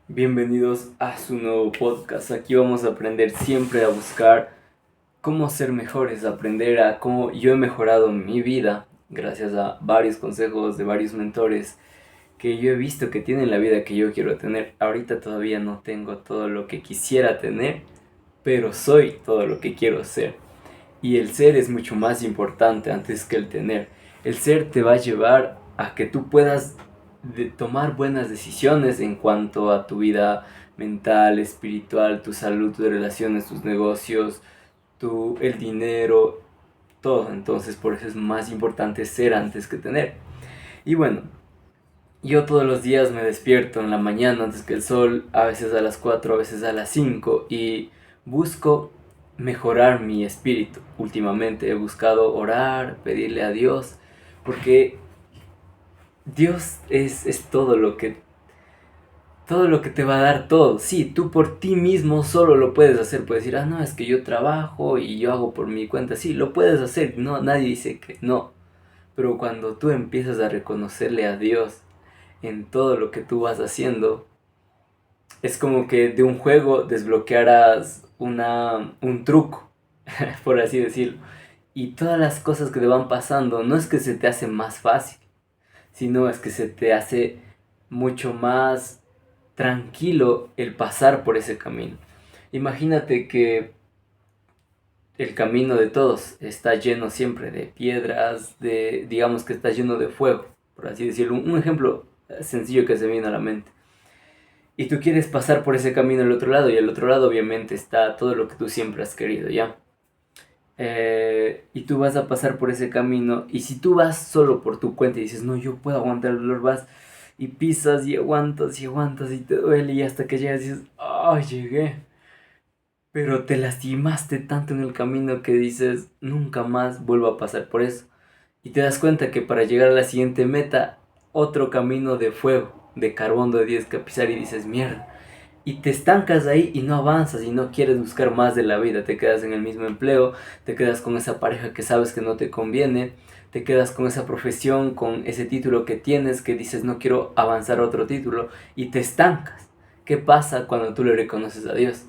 Bienvenidos a su nuevo podcast. Aquí vamos a aprender siempre a buscar cómo ser mejores, aprender a cómo yo he mejorado mi vida gracias a varios consejos de varios mentores que yo he visto que tienen la vida que yo quiero tener. Ahorita todavía no tengo todo lo que quisiera tener, pero soy todo lo que quiero ser. Y el ser es mucho más importante antes que el tener. El ser te va a llevar a que tú puedas tomar buenas decisiones en cuanto a tu vida mental, espiritual, tu salud, tus relaciones, tus negocios, el dinero, todo. Entonces por eso es más importante ser antes que tener. Y bueno, yo todos los días me despierto en la mañana antes que el sol, a veces a las 4, a veces a las 5 y busco mejorar mi espíritu. Últimamente he buscado orar, pedirle a Dios, porque Dios es todo lo que te va a dar todo. Sí, tú por ti mismo solo lo puedes hacer. Puedes decir, no, es que yo trabajo y yo hago por mi cuenta. Sí, lo puedes hacer, no, nadie dice que no. Pero cuando tú empiezas a reconocerle a Dios en todo lo que tú vas haciendo, es como que de un juego desbloquearas un truco, por así decirlo. Y todas las cosas que te van pasando, no es que se te hace más fácil, sino es que se te hace mucho más tranquilo el pasar por ese camino. Imagínate que el camino de todos está lleno siempre de piedras, digamos que está lleno de fuego, por así decirlo. Un ejemplo sencillo que se me viene a la mente. Y tú quieres pasar por ese camino al otro lado, y al otro lado obviamente está todo lo que tú siempre has querido, ¿ya? Y tú vas a pasar por ese camino, y si tú vas solo por tu cuenta y dices, no, yo puedo aguantar el dolor, vas y pisas y aguantas y te duele, y hasta que llegas y dices, ¡ay, llegué! Pero te lastimaste tanto en el camino que dices, nunca más vuelvo a pasar por eso. Y te das cuenta que para llegar a la siguiente meta, otro camino de fuego, de carbón de 10 que pisar, y dices, mierda. Y te estancas ahí y no avanzas y no quieres buscar más de la vida. Te quedas en el mismo empleo, te quedas con esa pareja que sabes que no te conviene, te quedas con esa profesión, con ese título que tienes, que dices no quiero avanzar a otro título, y te estancas. ¿Qué pasa cuando tú le reconoces a Dios?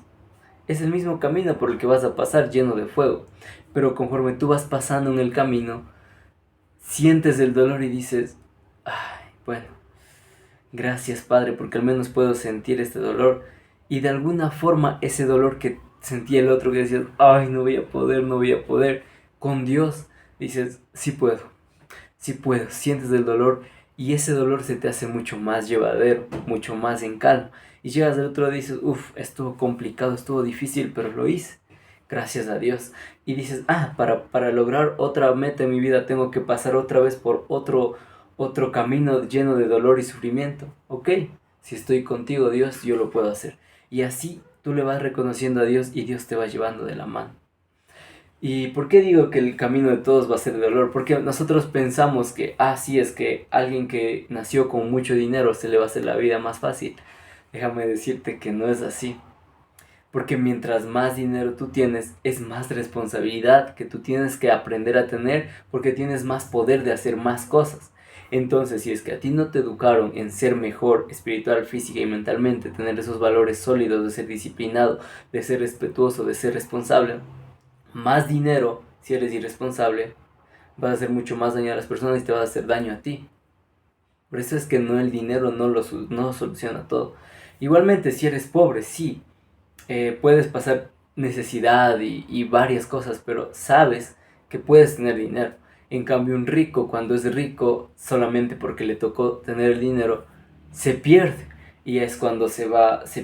Es el mismo camino por el que vas a pasar, lleno de fuego. Pero conforme tú vas pasando en el camino, sientes el dolor y dices, ay, bueno, gracias Padre, porque al menos puedo sentir este dolor. Y de alguna forma ese dolor que sentía el otro, que decías, ay, no voy a poder, no voy a poder, con Dios dices, sí puedo, sientes el dolor, y ese dolor se te hace mucho más llevadero, mucho más en calma. Y llegas al otro día y dices, uff, estuvo complicado, estuvo difícil, pero lo hice, gracias a Dios. Y dices, para lograr otra meta en mi vida tengo que pasar otra vez por otro camino lleno de dolor y sufrimiento. Ok, si estoy contigo, Dios, yo lo puedo hacer. Y así tú le vas reconociendo a Dios y Dios te va llevando de la mano. ¿Y por qué digo que el camino de todos va a ser de dolor? Porque nosotros pensamos que, sí, es que alguien que nació con mucho dinero se le va a hacer la vida más fácil. Déjame decirte que no es así. Porque mientras más dinero tú tienes, es más responsabilidad que tú tienes que aprender a tener, porque tienes más poder de hacer más cosas. Entonces, si es que a ti no te educaron en ser mejor espiritual, física y mentalmente, tener esos valores sólidos de ser disciplinado, de ser respetuoso, de ser responsable, más dinero, si eres irresponsable, vas a hacer mucho más daño a las personas y te vas a hacer daño a ti. Por eso es que no, el dinero no soluciona todo. Igualmente, si eres pobre, sí, puedes pasar necesidad y varias cosas, pero sabes que puedes tener dinero. En cambio, un rico, cuando es rico solamente porque le tocó tener el dinero, se pierde. Y es cuando se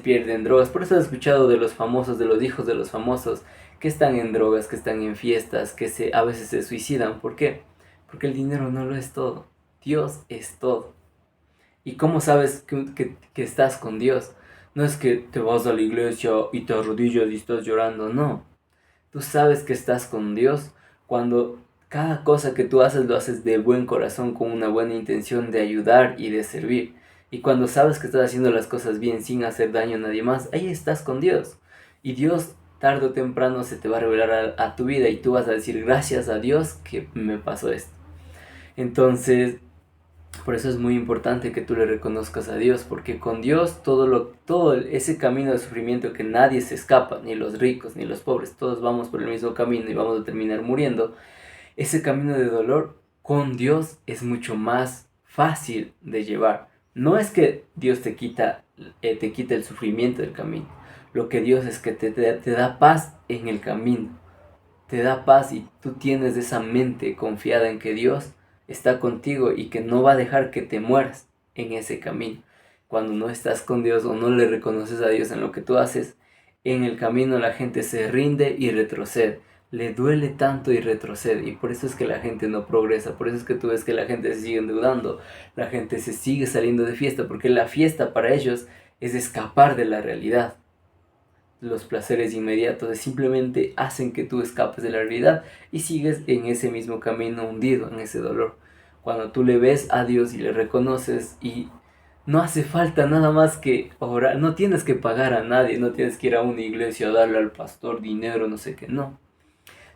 pierde en drogas. Por eso he escuchado de los famosos, de los hijos de los famosos, que están en drogas, que están en fiestas, a veces se suicidan. ¿Por qué? Porque el dinero no lo es todo. Dios es todo. ¿Y cómo sabes que estás con Dios? No es que te vas a la iglesia y te arrodillas y estás llorando, no. Tú sabes que estás con Dios cuando cada cosa que tú haces lo haces de buen corazón, con una buena intención de ayudar y de servir. Y cuando sabes que estás haciendo las cosas bien sin hacer daño a nadie más, ahí estás con Dios. Y Dios tarde o temprano se te va a revelar a tu vida y tú vas a decir gracias a Dios que me pasó esto. Entonces, Por eso es muy importante que tú le reconozcas a Dios, porque con Dios ese camino de sufrimiento que nadie se escapa, ni los ricos ni los pobres, todos vamos por el mismo camino y vamos a terminar muriendo. Ese camino de dolor con Dios es mucho más fácil de llevar. No es que Dios te quita el sufrimiento del camino. Lo que Dios es que te da paz en el camino. Te da paz y tú tienes esa mente confiada en que Dios está contigo y que no va a dejar que te mueras en ese camino. Cuando no estás con Dios o no le reconoces a Dios en lo que tú haces, en el camino la gente se rinde y retrocede. Le duele tanto y retrocede. Y por eso es que la gente no progresa. Por eso es que tú ves que la gente se sigue endeudando. La gente se sigue saliendo de fiesta. Porque la fiesta para ellos es escapar de la realidad. Los placeres inmediatos simplemente hacen que tú escapes de la realidad y sigues en ese mismo camino hundido, en ese dolor. Cuando tú le ves a Dios y le reconoces y no hace falta nada más que orar, no tienes que pagar a nadie, no tienes que ir a una iglesia a darle al pastor dinero, no sé qué, no.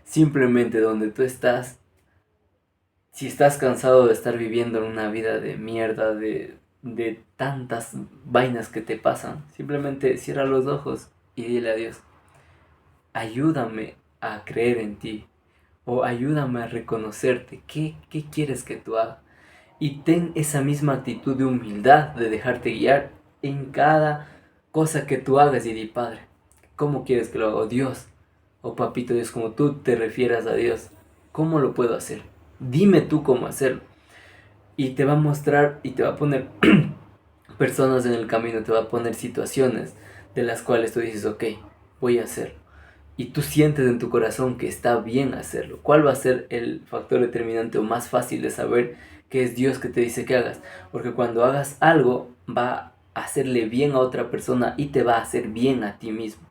Simplemente donde tú estás, si estás cansado de estar viviendo en una vida de mierda, de tantas vainas que te pasan, simplemente cierra los ojos y dile a Dios, ayúdame a creer en ti o ayúdame a reconocerte. ¿Qué quieres que tú hagas? Y ten esa misma actitud de humildad, de dejarte guiar en cada cosa que tú hagas y di, Padre, ¿cómo quieres que lo haga? O Dios, o Papito Dios, como tú te refieras a Dios, ¿cómo lo puedo hacer? Dime tú cómo hacerlo. Y te va a mostrar y te va a poner personas en el camino, te va a poner situaciones de las cuales tú dices, ok, voy a hacerlo. Y tú sientes en tu corazón que está bien hacerlo. ¿Cuál va a ser el factor determinante o más fácil de saber que es Dios que te dice que hagas? Porque cuando hagas algo va a hacerle bien a otra persona y te va a hacer bien a ti mismo.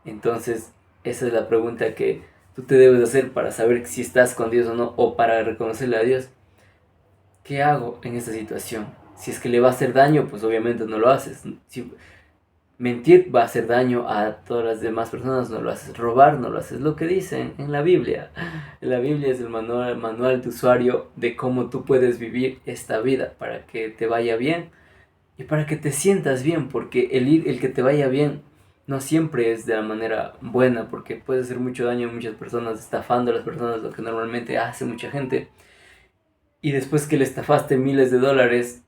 Entonces, esa es la pregunta que tú te debes hacer para saber si estás con Dios o no, o para reconocerle a Dios. ¿Qué hago en esta situación? Si es que le va a hacer daño, pues obviamente no lo haces. Si mentir va a hacer daño a todas las demás personas, no lo haces. Robar, no lo haces. Lo que dicen en la Biblia. La Biblia es el manual de usuario de cómo tú puedes vivir esta vida para que te vaya bien y para que te sientas bien, porque el que te vaya bien no siempre es de la manera buena, porque puede hacer mucho daño a muchas personas, estafando a las personas, lo que normalmente hace mucha gente. Y después que le estafaste miles de dólares,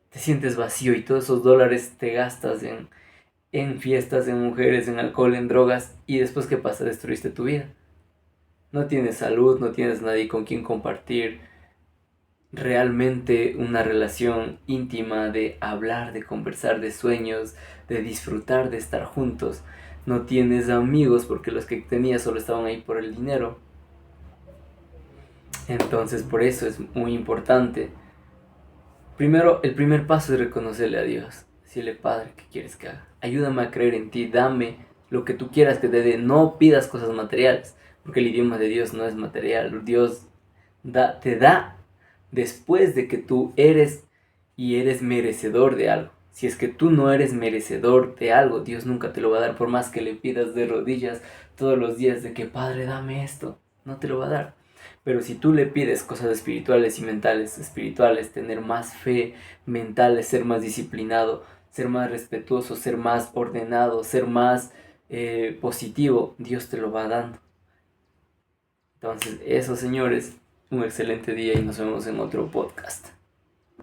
te sientes vacío y todos esos dólares te gastas en fiestas, en mujeres, en alcohol, en drogas. Y después, ¿qué pasa? Destruiste tu vida. No tienes salud, no tienes nadie con quien compartir realmente una relación íntima de hablar, de conversar, de sueños, de disfrutar, de estar juntos. No tienes amigos porque los que tenías solo estaban ahí por el dinero. Entonces, por eso es muy importante. Primero, el primer paso es reconocerle a Dios. Decirle, Padre, ¿qué quieres que haga? Ayúdame a creer en ti, dame lo que tú quieras que te dé. No pidas cosas materiales, porque el idioma de Dios no es material. Dios te da después de que tú eres y eres merecedor de algo. Si es que tú no eres merecedor de algo, Dios nunca te lo va a dar, por más que le pidas de rodillas todos los días de que, Padre, dame esto. No te lo va a dar. Pero si tú le pides cosas espirituales y mentales, espirituales, tener más fe, mentales, ser más disciplinado, ser más respetuoso, ser más ordenado, ser más positivo, Dios te lo va dando. Entonces, eso, señores, un excelente día y nos vemos en otro podcast.